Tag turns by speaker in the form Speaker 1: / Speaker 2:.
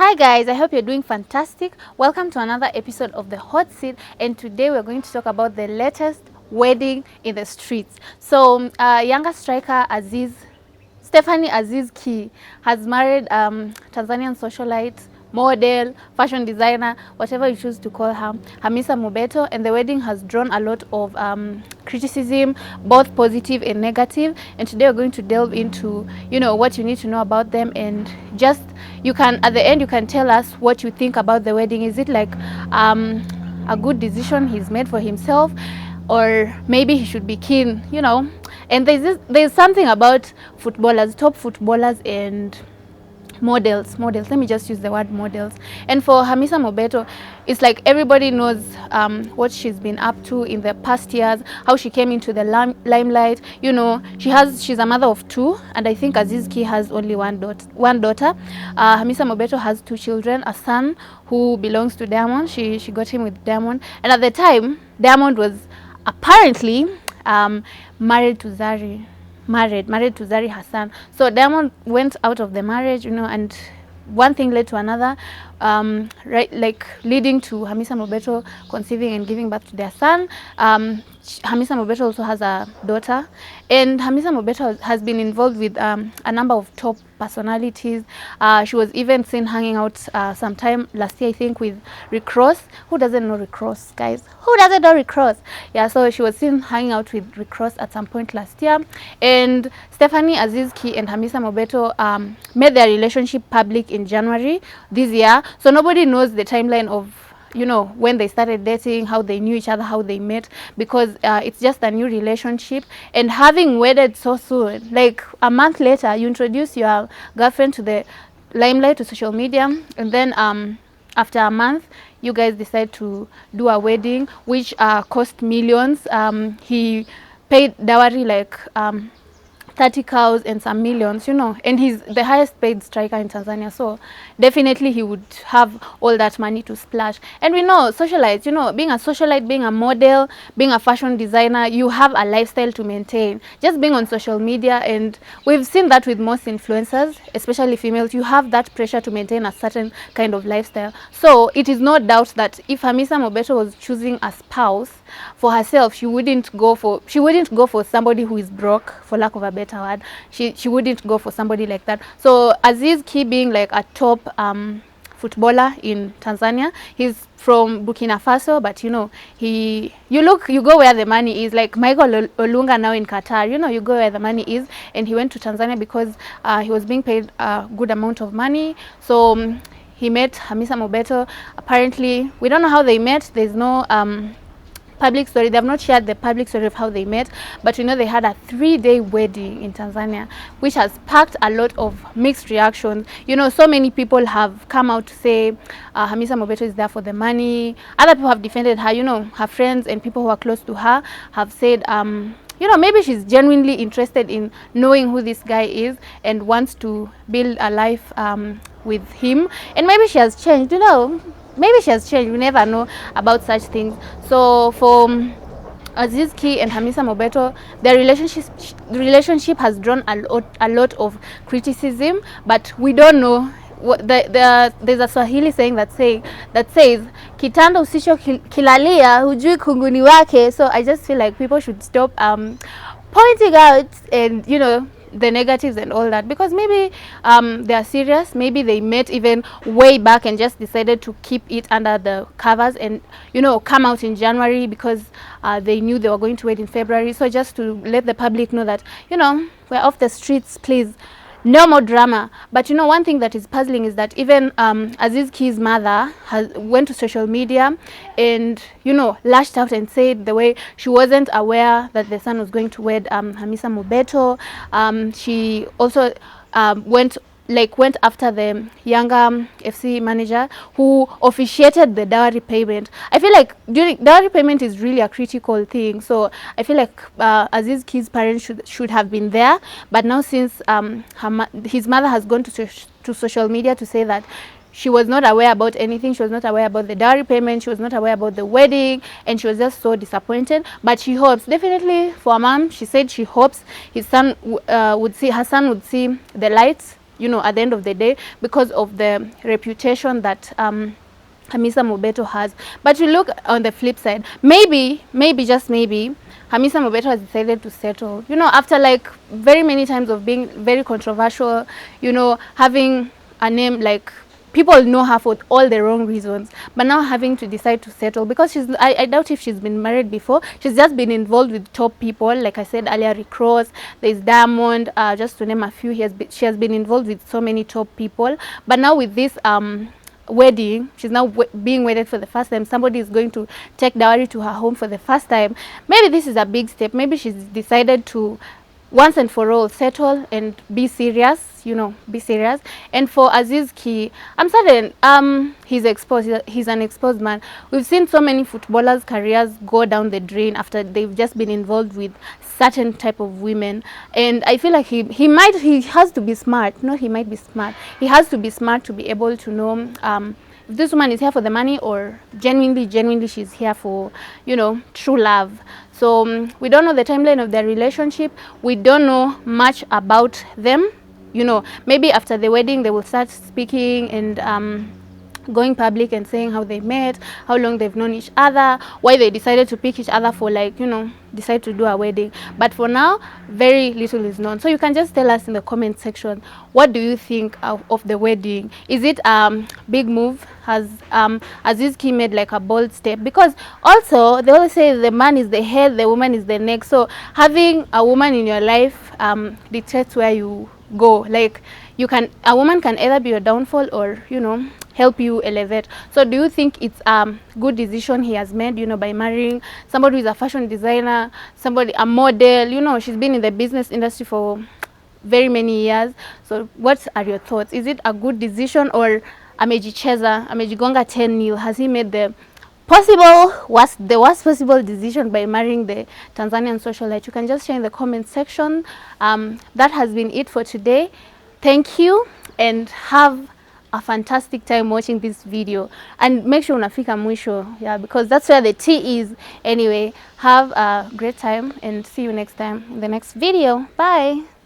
Speaker 1: Hi guys, I hope you're doing fantastic. Welcome to another episode of The Hot Seat, and today we're going to talk about the latest wedding in the streets. So younger striker Aziz Ki has married Tanzanian socialite, model, fashion designer, whatever you choose to call her, Hamisa MOBETTO, and the wedding has drawn a lot of criticism, both positive and negative. And today we're going to delve into, what you need to know about them, and just at the end you can tell us what you think about the wedding. Is it like a good decision he's made for himself, or maybe he should be keen, And there's something about footballers, top footballers and models. Let me just use the word models. And for Hamisa MOBETTO, it's like everybody knows what she's been up to in the past years, how she came into the limelight. She's a mother of two, and I think Aziz Ki has only one daughter. Hamisa MOBETTO has two children, a son who belongs to Diamond. She got him with Diamond, and at the time Diamond was apparently married to Zari Hassan. So Diamond went out of the marriage, and one thing led to another, leading to Hamisa MOBETTO conceiving and giving birth to their son. Hamisa MOBETTO also has a daughter, and Hamisa MOBETTO has been involved with a number of top personalities. She was even seen hanging out sometime last year, I think, with Rick Ross. Who doesn't know Rick Ross, guys? Who doesn't know Rick Ross? Yeah, so she was seen hanging out with Rick Ross at some point last year. And Aziz Ki and Hamisa MOBETTO made their relationship public in January this year. So nobody knows the timeline of when they started dating, how they knew each other, how they met, because it's just a new relationship. And having wedded so soon, like a month later, you introduce your girlfriend to the limelight, to social media, and then after a month you guys decide to do a wedding which cost millions. He paid dowry like 30 cows and some millions, and he's the highest paid striker in Tanzania, so definitely he would have all that money to splash. And we know socialites, being a socialite, being a model, being a fashion designer, you have a lifestyle to maintain. Just being on social media, and we've seen that with most influencers, especially females, you have that pressure to maintain a certain kind of lifestyle. So it is no doubt that if Hamisa MOBETTO was choosing a spouse for herself, she wouldn't go for somebody who is broke, for lack of a better word. She wouldn't go for somebody like that. So Aziz Ki, being like a top footballer in Tanzania, he's from Burkina Faso, but you go where the money is. Like Michael Olunga now in Qatar, you go where the money is, and he went to Tanzania because he was being paid a good amount of money. So he met Hamisa MOBETTO. Apparently, we don't know how they met. There's no public story. They have not shared the public story of how they met, but they had a 3-day wedding in Tanzania, which has sparked a lot of mixed reactions. So many people have come out to say Hamisa MOBETTO is there for the money. Other people have defended her. Her friends and people who are close to her have said maybe she's genuinely interested in knowing who this guy is and wants to build a life with him, and maybe she has changed. Maybe she has changed. We never know about such things. So for Aziz Ki and Hamisa MOBETTO, their relationship has drawn a lot of criticism, but we don't know. There's a Swahili saying that says kitanda usicho kilalia hujui kunguni wake. So I just feel like people should stop pointing out and the negatives and all that, because maybe they are serious. Maybe they met even way back and just decided to keep it under the covers and come out in January because they knew they were going to wait in February. So just to let the public know that we're off the streets, please. No more drama. But one thing that is puzzling is that even Aziz Ki's mother went to social media and lashed out and said the way she wasn't aware that the son was going to wed Hamisa MOBETTO. She also went after the Yanga FC manager who officiated the dowry payment. I feel like dowry payment is really a critical thing. So I feel like Aziz Ki's parents should have been there. But now since his mother has gone to social media to say that she was not aware about anything, she was not aware about the dowry payment, she was not aware about the wedding, and she was just so disappointed. But she hopes, definitely for a mom, she said she hopes her son would see the lights you know, at the end of the day, because of the reputation that Hamisa MOBETTO has. But you look on the flip side, maybe just maybe, Hamisa MOBETTO has decided to settle, you know, after like very many times of being very controversial, you know, having a name like, people know her for all the wrong reasons, but now having to decide to settle because she's, I doubt if she's been married before. She's just been involved with top people, like I said earlier, Rick Ross, there's Diamond, just to name a few. She has been involved with so many top people, but now with this wedding, she's now being wedded for the first time. Somebody is going to take dowry to her home for the first time. Maybe this is a big step. Maybe she's decided to once and for all settle and be serious, you know, be serious. And for Aziz Ki, I'm certain he's exposed. He's an exposed man. We've seen so many footballers' careers go down the drain after they've just been involved with certain type of women, and I feel like he has to be smart. No, he might be smart. He has to be smart to be able to know if this woman is here for the money or genuinely she's here for, you know, true love. So we don't know the timeline of their relationship. We don't know much about them. You know, maybe after the wedding they will start speaking and going public and saying how they met, how long they've known each other, why they decided to pick each other for, like, you know, decide to do a wedding. But for now, very little is known. So you can just tell us in the comment section, what do you think of the wedding? Is it big move? Has Aziz Ki made like a bold step? Because also they always say the man is the head, the woman is the neck. So having a woman in your life dictates where you go. Like, a woman can either be your downfall or, you know, help you elevate. So do you think it's a good decision he has made, you know, by marrying somebody who is a fashion designer, somebody, a model, you know, she's been in the business industry for very many years. So what are your thoughts? Is it a good decision, or amejigonga 10-0? Has he made the worst possible decision by marrying the Tanzanian socialite? You can just share in the comment section. That has been it for today. Thank you and have a fantastic time watching this video, and make sure unafika mwisho, yeah, because that's where the tea is. Anyway, have a great time and see you next time in the next video. Bye.